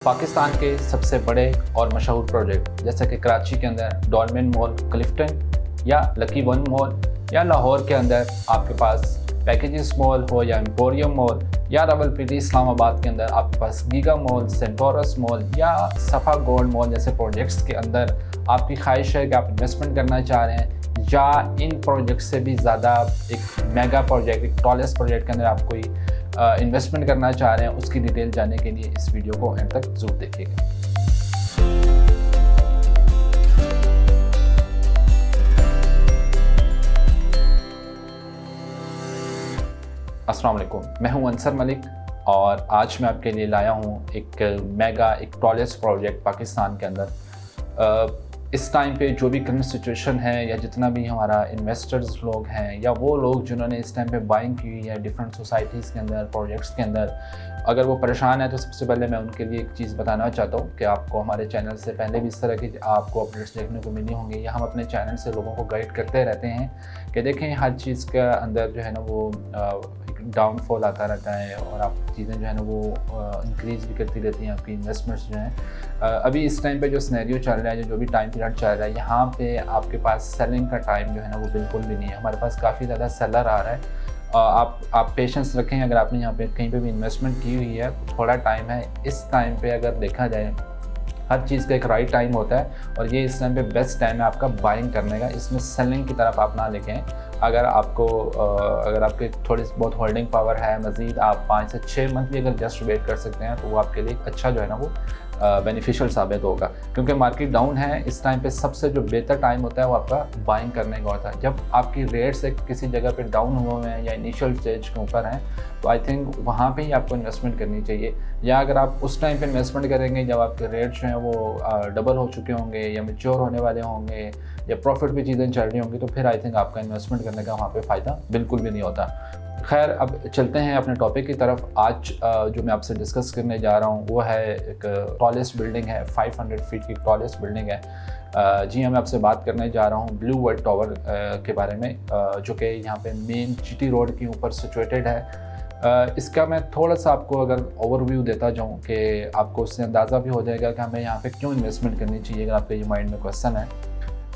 पाकिस्तान के सबसे बड़े और मशहूर प्रोजेक्ट जैसे कि कराची के अंदर डॉलमेन मॉल क्लिफ्टन या लकी वन मॉल या लाहौर के अंदर आपके पास पैकेजेस मॉल हो या एम्पोरियम मॉल या रावलपिंडी इस्लामाबाद के अंदर आपके पास गीगा मॉल, सेंटोरस मॉल या सफ़ा गोल्ड मॉल जैसे प्रोजेक्ट्स के अंदर आपकी ख्वाहिश है कि आप इन्वेस्टमेंट करना चाह रहे हैं या इन प्रोजेक्ट से भी ज़्यादा एक मेगा प्रोजेक्ट, एक टॉलेस्ट प्रोजेक्ट के अंदर आप कोई इन्वेस्टमेंट करना चाह रहे हैं, उसकी डिटेल जानने के लिए इस वीडियो को एंड तक जरूर देखिएगा। अस्सलाम वालेकुम, मैं हूं अंसर मलिक और आज मैं आपके लिए लाया हूं एक मेगा, एक टॉलेस्ट प्रोजेक्ट पाकिस्तान के अंदर। इस टाइम पे जो भी करंट सिचुएशन है या जितना भी हमारा इन्वेस्टर्स लोग हैं या वो लोग जिन्होंने इस टाइम पे बाइंग की हुई है डिफरेंट सोसाइटीज़ के अंदर, प्रोजेक्ट्स के अंदर, अगर वो परेशान है तो सबसे पहले मैं उनके लिए एक चीज़ बताना चाहता हूँ कि आपको हमारे चैनल से पहले भी इस तरह की आपको अपडेट्स देखने को मिली होंगी या हम अपने चैनल से लोगों को गाइड करते रहते हैं कि देखें हर चीज़ के अंदर जो है ना वो डाउनफॉल आता रहता है और आप चीज़ें जो है ना वो इंक्रीज़ भी करती रहती हैं, आपकी इन्वेस्टमेंट्स जो हैं। अभी इस टाइम पे जो सिनेरियो चल रहा है, जो भी टाइम पीरियड चल रहा है, यहाँ पे आपके पास सेलिंग का टाइम जो है ना वो बिल्कुल भी नहीं है। हमारे पास काफ़ी ज़्यादा सेलर आ रहा है। आप पेशेंस रखें। अगर आपने यहाँ पे कहीं पे भी इन्वेस्टमेंट की हुई है तो थोड़ा टाइम है। इस टाइम पे अगर देखा जाए हर चीज़ का एक राइट टाइम होता है और ये इस टाइम पे बेस्ट टाइम है आपका बाइंग करने का। इसमें सेलिंग की तरफ आप ना लेकें। अगर आपके थोड़ी बहुत होल्डिंग पावर है, मज़ीद आप 5 से 6 मंथ भी अगर जस्ट वेट कर सकते हैं तो वो आपके लिए अच्छा जो है ना वो बेनिफिशियल साबित होगा, क्योंकि मार्केट डाउन है। इस टाइम पे सबसे जो बेहतर टाइम होता है वो आपका बाइंग करने का होता है। जब आपकी रेट्स एक किसी जगह पे डाउन हुए हैं या इनिशियल स्टेज के ऊपर हैं तो आई थिंक वहाँ पे ही आपको इन्वेस्टमेंट करनी चाहिए। या अगर आप उस टाइम पे इन्वेस्टमेंट करेंगे जब आपके रेट्स जो हैं वो डबल हो चुके होंगे या मैच्योर होने वाले होंगे या प्रॉफिट पे चीज़ें चल रही होंगी, तो फिर आई थिंक आपका इन्वेस्टमेंट करने का वहाँ पे फ़ायदा बिल्कुल भी नहीं होता। खैर, अब चलते हैं अपने टॉपिक की तरफ। आज जो मैं आपसे डिस्कस करने जा रहा हूँ वो है एक टॉलेस्ट बिल्डिंग है, 500 फीट की टॉलेस्ट बिल्डिंग है। जी हाँ, मैं आपसे बात करने जा रहा हूँ ब्लू वर्ल्ड टावर के बारे में, जो कि यहाँ पे मेन जीटी रोड के ऊपर सिचुएटेड है। इसका मैं थोड़ा सा आपको अगर ओवरव्यू देता जाऊँ कि आपको उससे अंदाज़ा भी हो जाएगा कि हमें यहाँ पे क्यों इन्वेस्टमेंट करनी चाहिए, अगर आपके ये माइंड में क्वेश्चन है।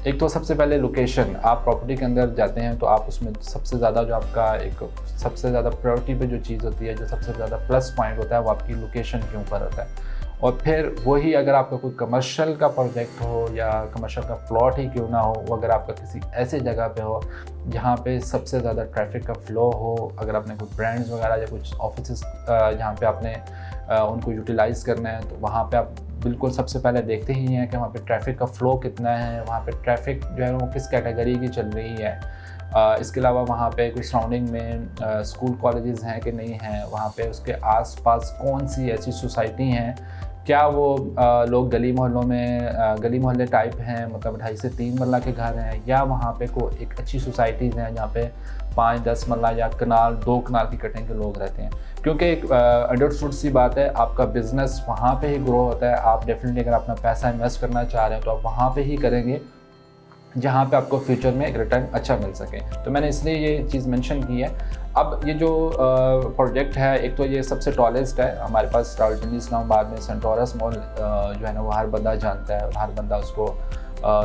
एक तो सबसे पहले लोकेशन। आप प्रॉपर्टी के अंदर जाते हैं तो आप उसमें सबसे ज़्यादा जो आपका एक सबसे ज़्यादा प्रायोरिटी पे जो चीज़ होती है, जो सबसे ज़्यादा प्लस पॉइंट होता है वो आपकी लोकेशन के ऊपर होता है। और फिर वही अगर आपका कोई कमर्शियल का प्रोजेक्ट हो या कमर्शियल का प्लॉट ही क्यों ना हो, वो अगर आपका किसी ऐसे जगह पे हो जहाँ पे सबसे ज़्यादा ट्रैफिक का फ़्लो हो, अगर आपने कोई ब्रांड्स वगैरह या कुछ ऑफिस जहाँ पे आपने उनको यूटिलाइज़ करना है तो वहाँ पे आप बिल्कुल सबसे पहले देखते ही हैं कि वहाँ पे ट्रैफिक का फ़्लो कितना है, वहाँ पे ट्रैफिक जो है वो किस कैटेगरी की चल रही है। इसके अलावा वहाँ पे कोई सराउंडिंग में स्कूल कॉलेजेस हैं कि नहीं हैं, वहाँ पे उसके आसपास कौन सी ऐसी सोसाइटी हैं, क्या वो लोग गली मोहल्ले टाइप हैं, मतलब 2.5 से 3 मरला के घर हैं, या वहाँ पे कोई एक अच्छी सोसाइटीज़ हैं जहाँ पे 5-10 मरला या कनाल 2 कनाल की कटिंग के लोग रहते हैं। क्योंकि एक अंडरस्टूड सी बात है, आपका बिज़नेस वहाँ पे ही ग्रो होता है। आप डेफिनेटली अगर अपना पैसा इन्वेस्ट करना चाह रहे हैं तो आप वहाँ पे ही करेंगे जहाँ पे आपको फ्यूचर में एक रिटर्न अच्छा मिल सके। तो मैंने इसलिए ये चीज़ मेंशन की है। अब ये जो प्रोजेक्ट है, एक तो ये सबसे टॉलेस्ट है हमारे पास रावलपिंडी इस्लामाबाद में। सेंटोरस मॉल जो है ना वो हर बंदा जानता है, हर बंदा उसको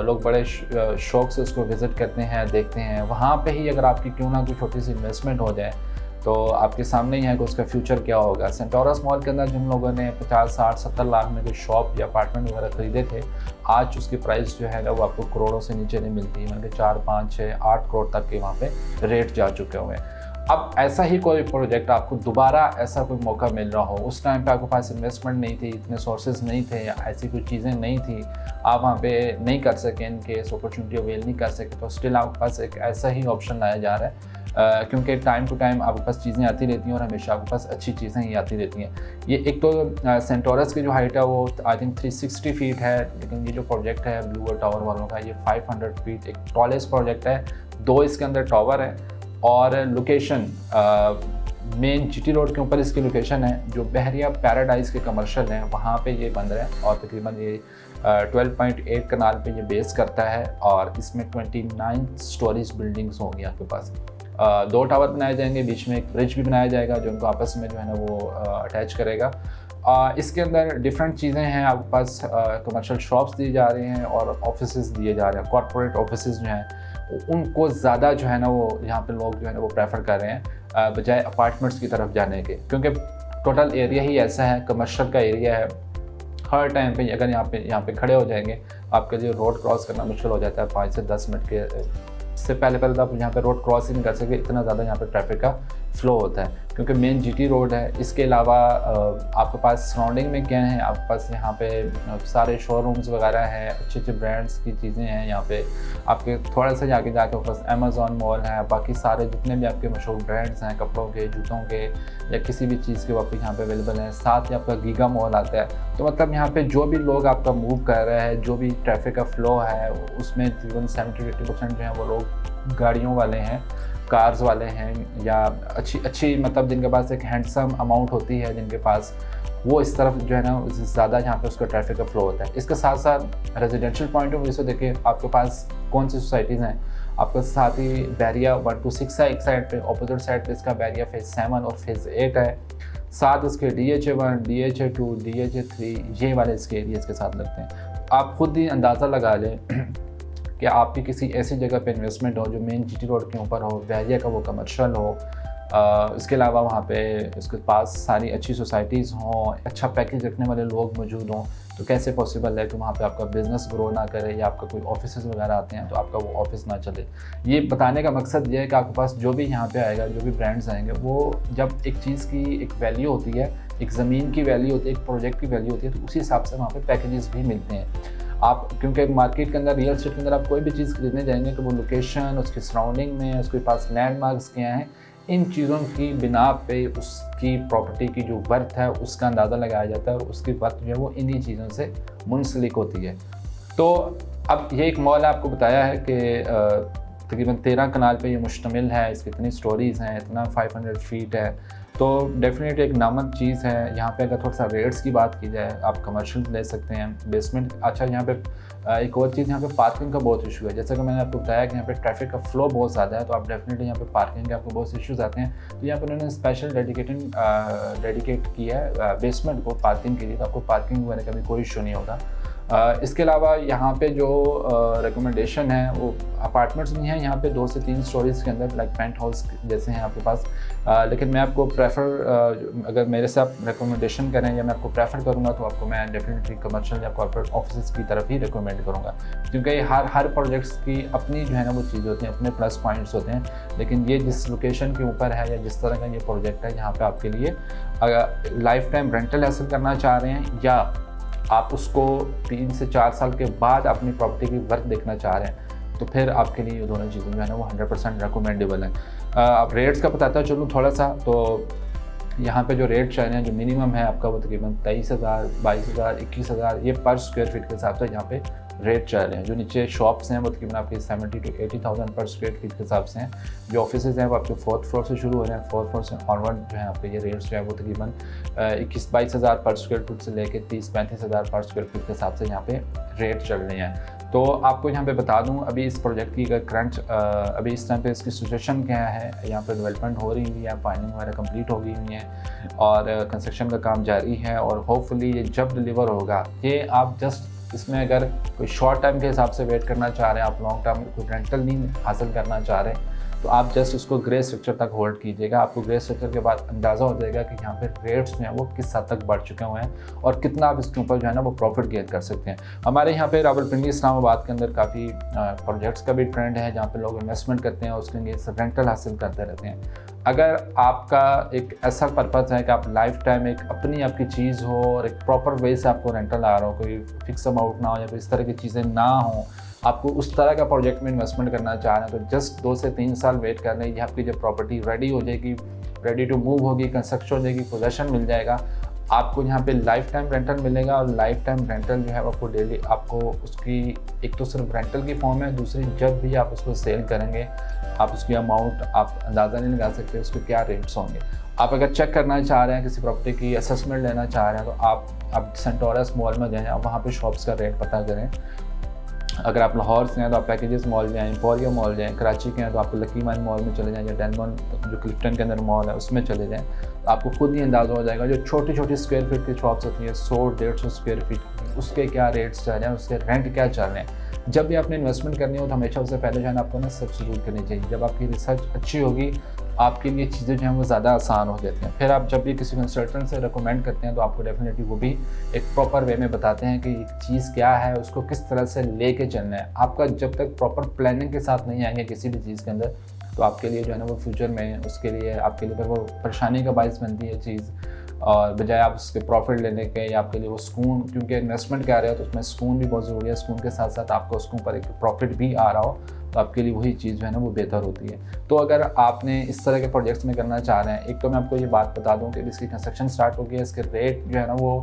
लोग बड़े शौक़ से उसको विज़िट करते हैं, देखते हैं। वहाँ पे ही अगर आपकी क्यों ना कोई छोटी सी इन्वेस्टमेंट हो जाए तो आपके सामने ही है कि उसका फ्यूचर क्या होगा। सेंटोरस मॉल के अंदर जिन लोगों ने 50, 60, 70 लाख में कोई शॉप या अपार्टमेंट वगैरह ख़रीदे थे, आज उसकी प्राइस जो है ना वो आपको करोड़ों से नीचे नहीं मिलती है, मतलब 4, 5, 6, 8 करोड़ तक के वहाँ पे रेट जा चुके हुए हैं। अब ऐसा ही कोई प्रोजेक्ट आपको दोबारा ऐसा कोई मौका मिल रहा हो, उस टाइम पे आपके पास इन्वेस्टमेंट नहीं थी, इतने सोर्सेज नहीं थे या ऐसी कोई चीज़ें नहीं थी, आप वहाँ पे नहीं कर सकें, इनके अपॉर्चुनिटी अवेल नहीं कर सके, तो स्टिल आपके पास एक ऐसा ही ऑप्शन लाया जा रहा है। क्योंकि टाइम टू टाइम आपके पास चीज़ें आती रहती हैं और हमेशा आपके पास अच्छी चीज़ें ही आती रहती हैं। ये एक तो सेंटोरस की जो हाइट है वो आई थिंक 360 फीट है, लेकिन ये जो प्रोजेक्ट है ब्लू वर्ल्ड टावर वालों का, ये 500 फीट एक टॉलेस्ट प्रोजेक्ट है। 2 इसके अंदर टावर है और लोकेशन मेन जीटी रोड के ऊपर इसकी लोकेशन है। जो बहरिया पैराडाइज के कमर्शियल हैं वहाँ पे ये बन रहा है और तकरीबन ये 12.8 कनाल पे ये बेस करता है और इसमें 29 स्टोरीज बिल्डिंग्स होंगी आपके पास। 2 टावर बनाए जाएंगे, बीच में एक ब्रिज भी बनाया जाएगा जो उनको आपस में जो है ना वो अटैच करेगा। इसके अंदर डिफरेंट चीज़ें हैं, आपके पास कमर्शियल शॉप्स दिए जा रहे हैं और ऑफिसेज दिए जा रहे हैं। कॉर्पोरेट ऑफिसेज जो हैं उनको ज़्यादा जो है ना वो यहाँ पे लोग जो है ना वो प्रेफर कर रहे हैं बजाय अपार्टमेंट्स की तरफ जाने के, क्योंकि टोटल एरिया ही ऐसा है, कमर्शियल का एरिया है। हर टाइम पे अगर यहाँ पे खड़े हो जाएंगे आपके लिए रोड क्रॉस करना मुश्किल हो जाता है। 5 से 10 मिनट के से पहले तो आप यहाँ पे रोड क्रॉस ही नहीं कर सकते, इतना ज़्यादा यहाँ पे ट्रैफिक का फ्लो होता है, क्योंकि मेन जीटी रोड है। इसके अलावा आपके पास सराउंडिंग में क्या है, आपके पास यहाँ पे सारे शोरूम्स वगैरह हैं, अच्छे अच्छे ब्रांड्स की चीज़ें हैं। यहाँ पे आपके थोड़ा सा जाके पास अमेज़ॉन मॉल है, बाकी सारे जितने भी आपके मशहूर ब्रांड्स हैं कपड़ों के, जूतों के या किसी भी चीज़ के, वो आपको यहाँ पे अवेलेबल हैं। साथ ही आपका गीगा मॉल आता है। तो मतलब यहाँ पे जो भी लोग आपका मूव कर रहे हैं, जो भी ट्रैफिक का फ्लो है, उसमें तकरीबन 70-80% जो है वो लोग गाड़ियों वाले हैं, कार्स वाले हैं, या अच्छी मतलब जिनके पास एक हैंडसम अमाउंट होती है जिनके पास, वो इस तरफ जो है ना ज़्यादा यहाँ पे उसका ट्रैफिक का फ्लो होता है। इसके साथ साथ रेजिडेंशियल पॉइंट ऑफ व्यू से देखिए आपके पास कौन सी सोसाइटीज़ हैं। आपके साथ ही बैरिया 1 to 6 है एक साइड पे, अपोजिट साइड पे इसका बैरिया फेज़ 7 और फेज़ 8 है। साथ इसके DHA1, DHA2, DHA3 ये वाले इसके एरियाज़ के साथ लगते हैं। आप खुद ही अंदाज़ा लगा लें कि आपकी किसी ऐसी जगह पे इन्वेस्टमेंट हो जो मेन जीटी रोड के ऊपर हो, बैरिया का वो कमर्शियल हो, इसके अलावा वहाँ पे उसके पास सारी अच्छी सोसाइटीज़ हों, अच्छा पैकेज रखने वाले लोग मौजूद हों, तो कैसे पॉसिबल है कि वहाँ पे आपका बिज़नेस ग्रो ना करे, या आपका कोई ऑफिस वगैरह आते हैं तो आपका वो ऑफिस ना चले। ये बताने का मकसद ये है कि आपके पास जो भी यहाँ पे आएगा, जो भी ब्रांड्स आएंगे, वो जब एक चीज़ की एक वैल्यू होती है, एक ज़मीन की वैल्यू होती है, एक प्रोजेक्ट की वैल्यू होती है, तो उसी हिसाब से वहाँ पर पैकेजेस भी मिलते हैं। आप क्योंकि मार्केट के अंदर, रियल एस्टेट के अंदर आप कोई भी चीज़ खरीदने जाएंगे तो वो लोकेशन, उसकी सराउंडिंग में उसके पास लैंडमार्क्स क्या हैं, इन चीज़ों की बिना पे उसकी प्रॉपर्टी की जो वर्थ है उसका अंदाज़ा लगाया जाता है, और उसकी वर्थ जो है वो इन्हीं चीज़ों से मुंसलिक होती है। तो अब ये एक मॉल आपको बताया है कि तकरीबन 13 कनाल पे ये मुश्तमिल है, इसकी इतनी स्टोरीज़ हैं, इतना 500 फीट है, तो डेफिनेटली एक नामद चीज़ है। यहाँ पे अगर थोड़ा सा रेट्स की बात की जाए, आप कमर्शियल ले सकते हैं, बेसमेंट। अच्छा, यहाँ पे एक और चीज़, यहाँ पे पार्किंग का बहुत इशू है। जैसे कि मैंने आपको बताया कि यहाँ पे ट्रैफिक का फ्लो बहुत ज़्यादा है, तो आप डेफिनेटली यहाँ पे पार्किंग के आपको बहुत इश्यूज़ आते हैं। तो यहाँ पर उन्होंने स्पेशल डेडिकेट किया है बेसमेंट को पार्किंग के लिए, तो आपको पार्किंग वगैरह का भी कोई इशू नहीं होगा। इसके अलावा यहाँ पे जो रिकमेंडेशन है वो अपार्टमेंट्स नहीं है, यहाँ पे 2 से 3 स्टोरीज़ के अंदर लाइक पेंट हाउस जैसे हैं आपके पास। लेकिन मैं आपको अगर मेरे से आप रिकमेंडेशन करें या मैं आपको प्रेफर करूँगा, तो आपको मैं डेफिनेटली कमर्शियल या कॉर्पोरेट ऑफिस की तरफ ही रिकमेंड करूँगा, क्योंकि हर प्रोजेक्ट्स की अपनी जो है ना वो चीज़ होती हैं, अपने प्लस पॉइंट्स होते हैं। लेकिन ये जिस लोकेशन के ऊपर है या जिस तरह का ये प्रोजेक्ट है, यहाँ पर आपके लिए अगर लाइफ टाइम रेंटल हासिल करना चाह रहे हैं, या आप उसको 3 से 4 साल के बाद अपनी प्रॉपर्टी की वर्थ देखना चाह रहे हैं, तो फिर आपके लिए ये दोनों चीज़ें जो है ना वो 100% रिकमेंडेबल हैं। अब रेट्स का बताता चलूँ थोड़ा सा, तो यहाँ पे जो रेट चल रहे हैं, जो मिनिमम है आपका वो तकरीबन 23,000, 22,000, 21,000 ये पर स्क्वायर फीट के हिसाब से यहाँ पे रेट चल रहे हैं। जो नीचे शॉप्स हैं वो तकरीबन आपके 70,000 to 80,000 पर स्क्वायर फीट के हिसाब से हैं। जो ऑफिसेज हैं वो आपके 4th फ्लोर से शुरू हो रहे हैं, 4th फ्लोर से ऑनवर्ड जो है आपके ये रेट्स जो है वो तकरीबन 21-22,000 पर स्क्वायर फीट से लेकर 30-35,000 पर स्क्वायर फीट के हिसाब से यहाँ पे रेट चल रहे हैं। तो आपको यहाँ पे बता दूँ, अभी इस प्रोजेक्ट की करंट अभी इस टाइम पे इसकी सिचुएशन क्या है, यहाँ पे डेवलपमेंट हो रही है, फाइलिंग वगैरह कंप्लीट हो गई हुई है और कंस्ट्रक्शन का काम जारी है, और होपफुली ये जब डिलीवर होगा, ये आप जस्ट इसमें अगर कोई शॉर्ट टाइम के हिसाब से वेट करना चाह रहे हैं, आप लॉन्ग टर्म कोई रेंटल नहीं हासिल करना चाह रहे हैं, तो आप जस्ट उसको ग्रे स्ट्रक्चर तक होल्ड कीजिएगा। आपको ग्रे स्ट्रक्चर के बाद अंदाज़ा हो जाएगा कि यहाँ पे रेट्स जो हैं वो किस हद तक बढ़ चुके हुए हैं और कितना आप इसके ऊपर जो है ना वो प्रॉफिट गेन कर सकते हैं। हमारे यहाँ पे रावलपिंडी इस्लामाबाद के अंदर काफ़ी प्रोजेक्ट्स का भी ट्रेंड है, जहाँ पे लोग इन्वेस्टमेंट करते हैं, उसके लिए रेंटल हासिल करते रहते हैं। अगर आपका एक ऐसा पर्पज़ है कि आप लाइफ टाइम एक अपनी आपकी चीज़ हो और एक प्रॉपर वे से आपको रेंटल आ रहा हो, कोई फिक्स अमाउंट ना हो या कोई इस तरह की चीज़ें ना हो, आपको उस तरह का प्रोजेक्ट में इन्वेस्टमेंट करना चाह रहे हैं, तो जस्ट 2 से 3 साल वेट कर लें। आपकी जब प्रॉपर्टी रेडी हो जाएगी, रेडी टू मूव होगी, कंस्ट्रक्शन हो जाएगी, पोजेसन मिल जाएगा, आपको यहाँ पे लाइफ टाइम रेंटल मिलेगा। और लाइफ टाइम रेंटल जो है आपको डेली आपको उसकी एक तो सिर्फ रेंटल की फॉर्म है, दूसरी जब भी आप उसको सेल करेंगे आप उसकी अमाउंट आप अंदाज़ा नहीं लगा सकते उसके क्या रेट्स होंगे। आप अगर चेक करना चाह रहे हैं, किसी प्रॉपर्टी की असेसमेंट लेना चाह रहे हैं, तो आप सेंटोरस मॉल में जाएँ, आप वहाँ पे शॉप्स का रेट पता करें। अगर आप लाहौर से हैं तो आप पैकेजेस मॉल जाएँ, एम्पोरियम मॉल जाएँ, कराची के हैं तो आप लकी मान मॉल में चले जाएँ या डेनमॉन जो क्लिफ्टन के अंदर मॉल है उसमें चले जाएँ। तो आपको खुद ही अंदाज़ा हो जाएगा जो छोटी-छोटी स्क्वायर फीट की शॉप्स होती हैं 100-150 स्क्वायर फीट की, उसके क्या रेट्स चल रहे हैं, उसके रेंट क्या चल रहे हैं। जब भी आपने इन्वेस्टमेंट करनी हो तो हमेशा उससे पहले जो है ना आपको ना सर्च ज़रूर करनी चाहिए। जब आपकी रिसर्च अच्छी होगी आपके लिए चीज़ें जो हैं वो ज़्यादा आसान हो जाती हैं। फिर आप जब भी किसी कंसल्टेंट से रिकमेंड करते हैं तो आपको डेफिनेटली वो भी एक प्रॉपर वे में बताते हैं कि चीज़ क्या है, उसको किस तरह से लेके चलना है। आपका जब तक प्रॉपर प्लानिंग के साथ नहीं आएंगे किसी भी चीज़ के अंदर तो आपके लिए जो है ना वो फ्यूचर में उसके लिए आपके लिए वो परेशानी का बायस बनती है चीज़, और बजाय आप उसके प्रॉफिट लेने के या आपके लिए वो सुकून, क्योंकि इन्वेस्टमेंट कर रहे हो तो उसमें सुकून भी बहुत ज़रूरी है। सुकून के साथ साथ आपको उसके ऊपर एक प्रॉफिट भी आ रहा हो तो आपके लिए वही चीज़ जो है ना वो बेहतर होती है। तो अगर आपने इस तरह के प्रोजेक्ट्स में करना चाह रहे हैं, एक तो मैं आपको ये बात बता दूं कि इसकी कंस्ट्रक्शन स्टार्ट हो गई है। इसके रेट जो है ना वो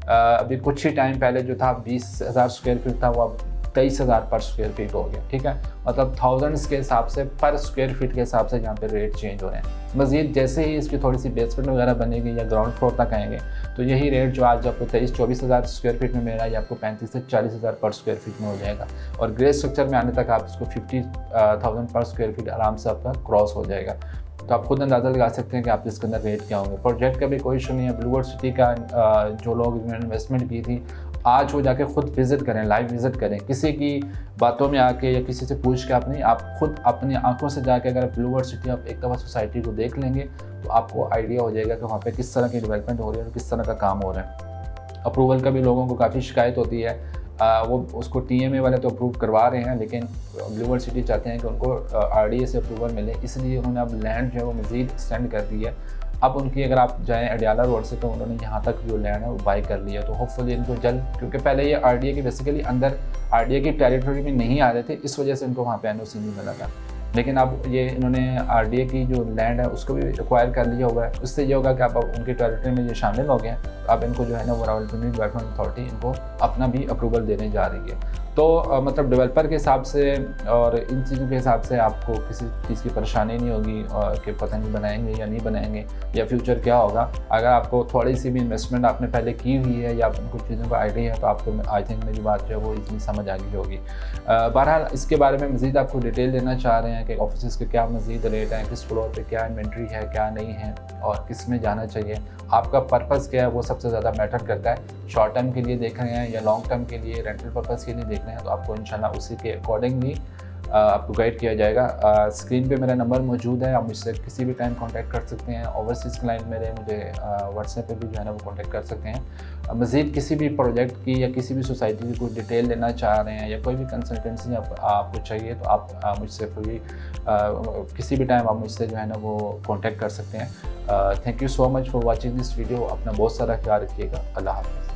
अभी कुछ ही टाइम पहले जो था 20,000 स्क्वायर फीट था वो अब 23,000 पर स्क्वायर फीट हो गया। ठीक है, मतलब थाउजेंड्स के हिसाब से पर स्क्वायर फीट के हिसाब से यहाँ पे रेट चेंज हो रहे हैं। मज़ीद जैसे ही इसकी थोड़ी सी बेसमेंट वगैरह बनेगी या ग्राउंड फ्लोर तक आएंगे तो यही रेट जो आज आपको 23-24,000 स्क्वायर फीट में मिल रहा है ये आपको 35 से 40,000 पर स्क्वायर फीट में हो जाएगा। और ग्रे स्ट्रक्चर में आने तक आप इसको 50,000 पर स्क्वायर फीट आराम से आपका क्रॉस हो जाएगा। तो आप खुद अंदाज़ा लगा सकते हैं कि आप इसके अंदर रेट क्या होंगे। प्रोजेक्ट का भी कोई इशू नहीं है। ब्लू वर्ल्ड सिटी का जो लोग इन्होंने इन्वेस्टमेंट की थी आज वो जाके खुद विज़िट करें, लाइव विज़िट करें, किसी की बातों में आके या किसी से पूछ के आप नहीं, आप खुद अपनी आंखों से जाके अगर ब्लू वर्ल्ड सिटी आप एक दफ़ा सोसाइटी को देख लेंगे तो आपको आइडिया हो जाएगा कि वहाँ पे किस तरह की डेवलपमेंट हो रही है और किस तरह का काम हो रहा है। अप्रूवल का भी लोगों को काफ़ी शिकायत होती है, वो उसको TMA वाले तो अप्रूव करवा रहे हैं लेकिन ब्लू वर्ल्ड सिटी चाहते हैं कि उनको RDA से अप्रूवल मिले, इसलिए उन्होंने अब लैंड जो है वो मज़ीद एक्सटेंड कर दी है। अब उनकी अगर आप जाएँ अडियाला रोड से तो उन्होंने यहाँ तक जो लैंड है वो बाई कर लिया। तो होपफुली इनको जल्द, क्योंकि पहले ये RDA की बेसिकली अंदर RDA की टेरिटरी में नहीं आ रहे थे, इस वजह से इनको वहाँ पे NOC नहीं मिला था। लेकिन अब ये इन्होंने RDA की जो लैंड है उसको भी एक्वायर कर लिया हुआ है। उससे ये होगा कि आप उनकी टेरिटरी में ये शामिल हो गए हैं तो अब इनको जो है ना वो रावलपिंडी डेवलपमेंट अथॉरिटी इनको अपना भी अप्रूवल देने जा रही है। तो मतलब डेवलपर के हिसाब से और इन चीज़ों के हिसाब से आपको किसी चीज़ की परेशानी नहीं होगी और कि पता नहीं बनाएंगे या नहीं बनाएंगे या फ्यूचर क्या होगा। अगर आपको थोड़ी सी भी इन्वेस्टमेंट आपने पहले की हुई है या कुछ चीज़ों का आइडिया है तो आपको आई थिंक मेरी बात जो है वो इतनी समझ आ गई होगी। बहरहाल इसके बारे में मज़ीद आपको डिटेल देना चाह रहे हैं कि ऑफिस के क्या मज़ीद रेट हैं, किस फ्लोर पर क्या इन्वेंट्री है क्या नहीं है और किस में जाना चाहिए, आपका पर्पज़ क्या है वो सबसे ज़्यादा मैटर करता है। शॉर्ट टर्म के लिए देख रहे हैं या लॉन्ग टर्म के लिए रेंटल पर्पज़ के लिए देख रहे हैं तो आपको इंशाल्लाह उसी के अकॉर्डिंगली आपको गाइड किया जाएगा। स्क्रीन पे मेरा नंबर मौजूद है, आप मुझसे किसी भी टाइम कांटेक्ट कर सकते हैं। ओवरसीज़ क्लाइंट मेरे मुझे व्हाट्सएप पे भी जो है ना वो कांटेक्ट कर सकते हैं। मज़ीद किसी भी प्रोजेक्ट की या किसी भी सोसाइटी की कोई डिटेल लेना चाह रहे हैं या कोई भी कंसल्टेंसी आपको चाहिए तो आप मुझसे फ्री किसी भी टाइम आप मुझसे जो है ना वो कॉन्टेक्ट कर सकते हैं। Thank you so much for watching this video. अपना बहुत सारा ख्याल रखिएगा। अल्लाह हाफ़िज़।